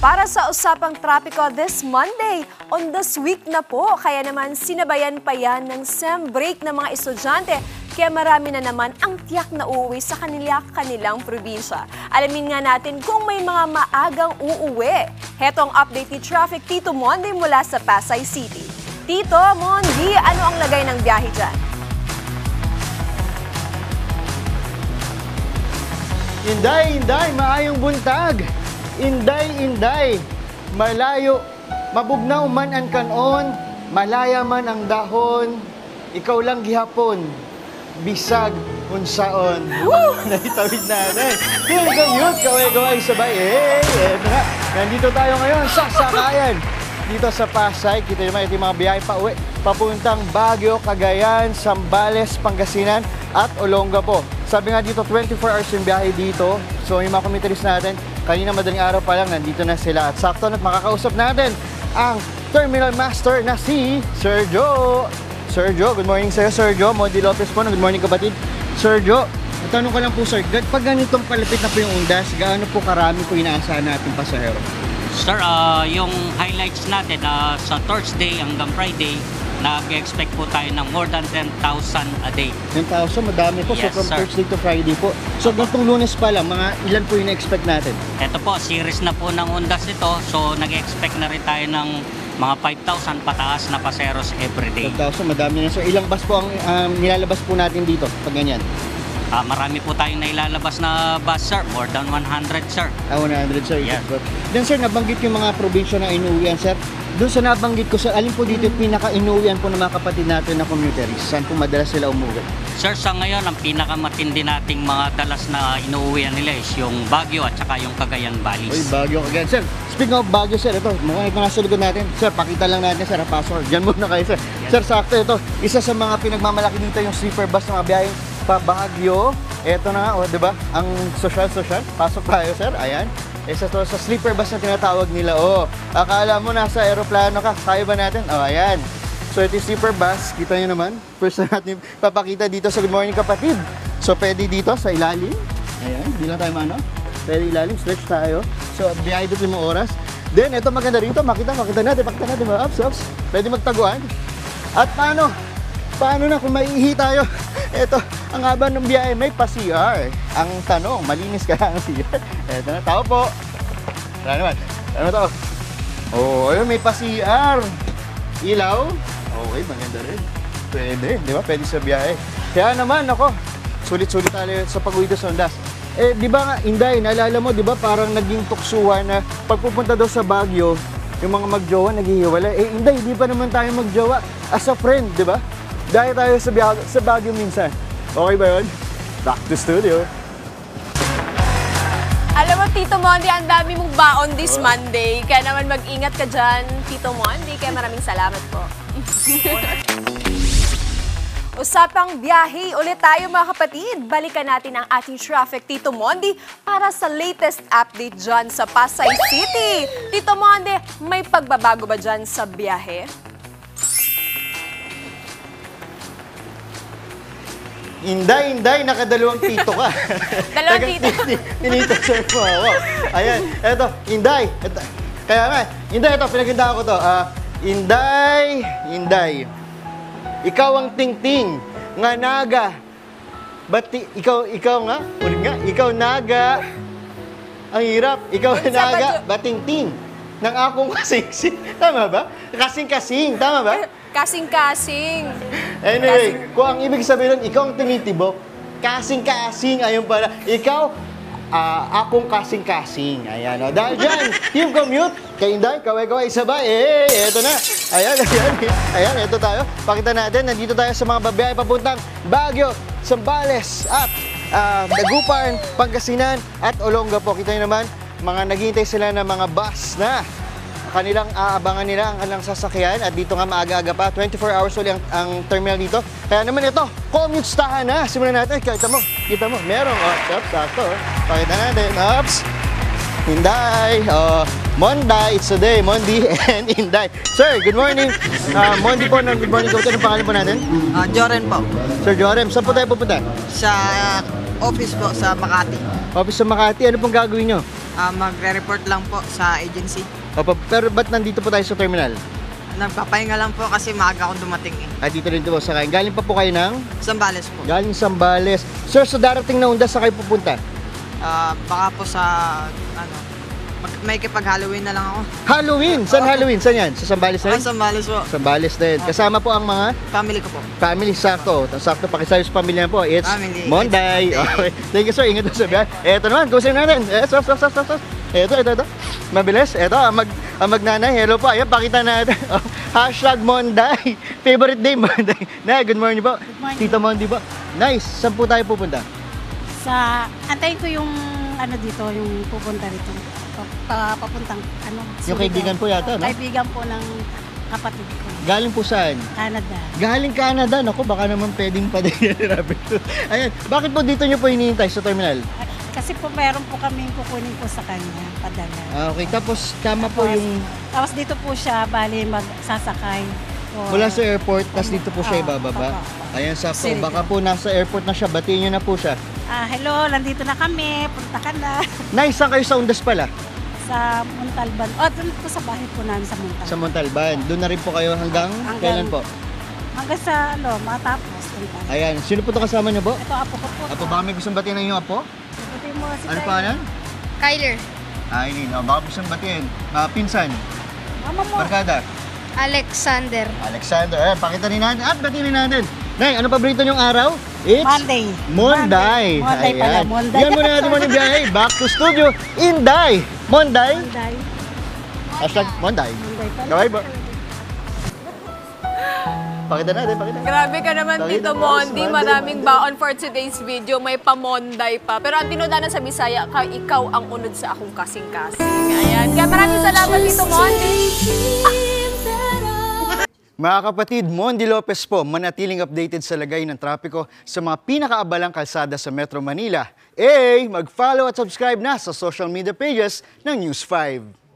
Para sa usapang trapiko this Monday, on this week na po, kaya naman sinabayan pa yan ng SEM break ng mga estudyante, kaya marami na naman ang tiyak na uuwi sa kanilang probinsya. Alamin nga natin kung may mga maagang uuwi. Heto ang update ni Traffic Tito Monday mula sa Pasay City. Tito Mondi, ano ang lagay ng biyahe dyan? Inday, maayong buntag. Inday, malayo, mabugnaw man ang kanon, malaya man ang dahon, ikaw lang gihapon, bisag unsaon. Woo! Naitawid natin. Here we go, youth, kaway-kaway sabay. Nandito tayo ngayon sa Sakayan. Dito sa Pasay, kita naman ito yung mga biyahe pa uwi. Papuntang Baguio, Cagayan, Zambales, Pangasinan, at Olongapo. Sabi nga dito, 24 hours yung biyahe dito. So yung mga committees natin, kanina madaling araw pa lang, nandito na sila. At sakto na makakausap natin ang Terminal Master na si Sir Joe. Sir Joe, good morning sa'yo, Sir Joe. Mondi Lopez po, good morning kapatid. Sir Joe, tanong ko lang po sir, pag ganitong palapit na po yung undas, gaano po karami po inaasahan natin pasahero? Sir, yung highlights natin sa Thursday hanggang Friday, nag-expect po tayo ng more than 10,000 a day. 10,000, madami po. Yes, so from sir. Thursday to Friday po. So ganitong Lunes pa lang, mga ilan po yung na-expect natin? Ito po, series na po ng Ondas ito. So nag-expect na rin tayo ng mga 5,000 pataas na paseros every day. 10,000, madami na. So ilang bus po ang nilalabas po natin dito pag ganyan? Marami po tayong nailalabas na bus, sir. More than 100, sir. 100 sir. Yeah. Then sir, nabanggit yung mga probinsya na inuwian sir. Doon sa nabanggit ko sir, alin po dito yung pinaka-inuwian po ng mga kapatid natin na commuteries? Saan po madalas sila umuwi? Sir, sa ngayon, ang pinakamatindi nating mga dalas na inuuwian nila is yung Baguio at saka yung Cagayan Valleys. Uy, Baguio again. Sir, speaking of Baguio sir, ito, mukhang ito nasa likod natin. Sir, pakita lang natin sir, password. Diyan muna kayo sir. Yes. Sir, sakto ito. Isa sa mga pinagmamalaki dito yung sleeper bus na mga biyahe pa Baguio. Ito na nga, di ba? Ang social. Pasok tayo sir, ayan. Isa to sa sleeper bus na tinatawag nila. Akala mo nasa aeroplano ka. Kaya ba natin? Ayan. So ito yung sleeper bus. Kita nyo naman. First na natin papakita dito sa Good Morning Kapatid. So pwede dito sa ilalim. Ayan. Di lang tayo maano. Pwede ilalim. Stretch tayo. So biyahe dito 5 oras. Then ito maganda rito. Makita natin. Mga ups. Pwede magtaguan. At paano na kung maiihi tayo? Ito, ang haba ng biyahe, may pa-CR. Ang tanong, malinis ka ang CR? Ito na, tao po. Wala naman. Ano to? Ayun, may pa-CR. Ilaw. Okay, maganda rin. Pwede, di ba? Pwede sa biyahe. Kaya naman, ako, sulit-sulit tayo sa pag-uwi sa Ondas. Di ba nga, Inday, naalala mo, di ba, parang naging tuksuhan na pagpupunta daw sa Baguio, yung mga magjowa naghihiwalay. Inday, di pa naman tayo magjowa as a friend, di ba? Dahil tayo sa Baguio minsan. Okay ba yun? Back to studio. Alam mo, Tito Mondi, ang dami mong baon this Monday. Kaya naman mag-ingat ka dyan, Tito Mondi. Kaya maraming salamat po. Usapang biyahe, ulit tayo mga kapatid. Balikan natin ang ating traffic, Tito Mondi, para sa latest update dyan sa Pasay City. Tito Mondi, may pagbabago ba dyan sa biyahe? Inday, nakadalawang tito ka. Dalawang tito. Tinito sir po ako. Ayan, eto, Inday. Kaya nga, Inday, ito, pinagandaan ko to. Inday. Ikaw ang tingting nga naga. Ikaw nga, ulit nga, ikaw naga. Ang hirap, ikaw naga, batingting ng akong kasing-kasing. Tama ba? Kasing-kasing, tama ba? Kasing-kasing. Anyway, kung ang ibig sabihin nun, ikaw ang tinitibok, kasing-kasing, ayun pala. Ikaw, akong kasing-kasing. Ayan, o. Dahil dyan, Team Commute, kay Inday, kaway-kaway, sabay. Eto na. Ayan, eto tayo. Pakita natin, nandito tayo sa mga babiyahe papuntang Baguio, Zambales, at Dagupan, Pangasinan, at Olongapo. Kita nyo naman, mga naghihintay sila ng mga bus na kanilang aabangan nila ang kanilang sasakyan at dito nga maaga-aga pa, 24 hours ulit ang terminal dito. Kaya naman ito, commute stahan na. Simulan natin, kita mo, merong, sakto, pakita natin, Inday, Monday, it's today, Mondi and Inday. Sir, good morning. Mondi po ng Good Morning Kapatid, anong pangalan po natin? Joren po. Sir Joren, saan po tayo pupunta? Sa office po sa Makati. Office sa Makati, ano pong gagawin nyo? Magre-report lang po sa agency. Opo, pero ba't nandito po tayo sa terminal? Nagpapahinga lang po kasi maaga akong dumating eh. At dito rin po sa kain. Galing pa po kayo ng? Zambales po. Galing Sambales. Sir, sa darating na undas, sa kayo pupunta? Baka po sa, may kipag-Halloween na lang ako. Halloween! Saan Halloween? Saan yan? Sa Sambales na rin? Zambales po. Sambales din. Kasama po ang mga Family ko po. family, sakto. Sakto, pakisayo sa pamilya po. It's Family. Monday. Okay. Thank you, sir. Ingat po sa biyahe. Eto naman, kusin natin. Stop. Ito. Mabilis. Eto, ang magnanay. Hello po. Ayan, pakita natin. Hashtag Monday. Favorite day, Monday. Na, good morning po. Good morning. Tito Monday po. Nice. Saan po tayo pupunta? Antayin ko yung dito, yung pupunta rito. Papuntang Yung kaibigan po yata, no? Kaibigan po ng kapatid ko. Galing po saan? Canada. Galing Canada. Naku, baka naman pwedeng pa din. Ayan. Bakit po dito nyo po hinihintay sa terminal? Kasi po meron po kaming kukunin po sa kanya, padala. Okay, tapos tama po yung Tapos dito po siya, bali magsasakay. mula sa airport, tapos dito po siya ibababa. Opo. Ayan, sakto. Sige. Baka po nasa airport na siya, batiin nyo na po siya. Hello, nandito na kami, punta ka na. Nice, saan kayo sa Undas pala? Sa Montalban. Doon po sa bahay po namin sa Montalban. Sa Montalban. Doon na rin po kayo hanggang kailan po? Hanggang sa, matapos. Punta. Ayan, sino po ito kasama nyo po? Ito, apo ko po. Apo, baka may gustong batiin na yung apo? Ito mo si Ano Kylie. pa yan? Kyler. Aileen, baka gustong batiin. Pinsan, Mama mo. barkada. Alexander. Alexander, pakita rin natin at batiin natin. Nay, ano paborito niyong araw? It's Monday. Monday. Monday pala, Ayan. Monday. Yan muna natin muna biyahe. Back to studio. Inday. Monday. Monday. Hashtag Monday. Monday pala. Gaway ba? Pakita natin. Grabe ka naman, Bakit Tito naman? Mondi. Monday, Maraming Monday. baon for today's video. May pamonday pa. Pero ang tinudanan sa Bisaya, ikaw ang unod sa akong kasing-kasing. Ayan. Kaya maraming salamat, Tito Mondi. Mga kapatid, Mondi Lopez po, manatiling updated sa lagay ng trapiko sa mga pinakaabalang kalsada sa Metro Manila. Mag-follow at subscribe na sa social media pages ng News 5.